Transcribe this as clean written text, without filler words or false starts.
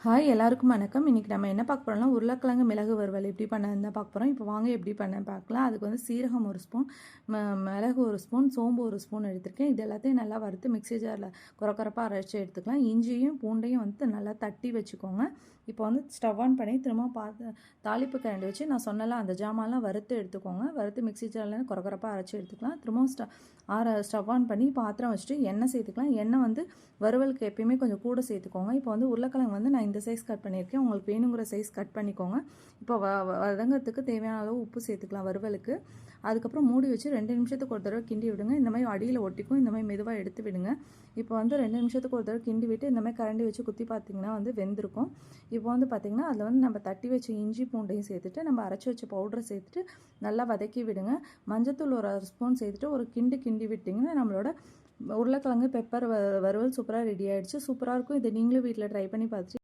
Hi எல்லாருக்கும் வணக்கம். இன்றைக்கி நம்ம என்ன பார்க்க போகிறோம்னா உருளைக்கிழங்கு மிளகு வறுவல் எப்படி பண்ணன்னு தான் பார்க்க போகிறோம். இப்போ வாங்க எப்படி பண்ண பார்க்கலாம். அதுக்கு வந்து சீரகம் 1 ஸ்பூன், மிளகு 1 ஸ்பூன், சோம்பு 1 ஸ்பூன் எடுத்திருக்கேன். இது எல்லாத்தையும் நல்லா வறுத்து மிக்ஸி ஜாரில் கொரகொரப்பாக அரைச்சி எடுத்துக்கலாம். இஞ்சியும் பூண்டையும் வந்து நல்லா தட்டி வச்சுக்கோங்க. இப்போ வந்து ஸ்டவ் ஆன் பண்ணி திரும்ப தாளிப்பு கரண்டி வச்சு நான் சொன்னல அந்த ஜாமான்லாம் வறுத்து எடுத்துக்கோங்க. வறுத்து மிக்ஸி ஜாரில் கொரகொரப்பாக அரைச்சி எடுத்துக்கலாம். திரும்பவும் ஸ்டவ் ஆன் பண்ணி பாத்திரம் வச்சுட்டு எண்ணெய் சேர்த்துக்கலாம். எண்ணெய் வந்து வறுவலுக்கு எப்பயுமே கொஞ்சம் கூட சேர்த்துக்கோங்க. இப்போ வந்து உருளைக்கிழங்கு வந்து நான் இந்த சைஸ் கட் பண்ணியிருக்கேன். உங்களுக்கு வேணுங்கிற சைஸ் கட் பண்ணிக்கோங்க. இப்போ வதங்கிறதுக்கு தேவையான அளவு உப்பு சேர்த்துக்கலாம் வறுவலுக்கு. அதுக்கப்புறம் மூடி வச்சு 2 நிமிஷத்துக்கு ஒரு தடவை கிண்டி விடுங்க. இந்த மாதிரி அடியில் ஒட்டிக்கும். இந்த மாதிரி மெதுவாக எடுத்து விடுங்க. இப்போ வந்து 2 நிமிஷத்துக்கு ஒரு தடவை கிண்டி விட்டு இந்த மாதிரி கரண்டி வச்சு குத்தி பார்த்தீங்கன்னா வந்து வெந்திருக்கும். இப்போ வந்து பார்த்திங்கன்னா அதில் வந்து நம்ம தட்டி வச்ச இஞ்சி பூண்டையும் சேர்த்துட்டு நம்ம அரைச்சி வச்ச பவுடரை சேர்த்துட்டு நல்லா வதக்கி விடுங்க. மஞ்சத்தூள் ஒரு 1 ஸ்பூன் சேர்த்துட்டு ஒரு கிண்டி விட்டிங்கன்னா நம்மளோட உருளைக்கிழங்கு பெப்பர் வறுவல் சூப்பராக ரெடி ஆகிடுச்சு. சூப்பராக இருக்கும். இதை நீங்களும் வீட்டில் ட்ரை பண்ணி பார்த்துட்டு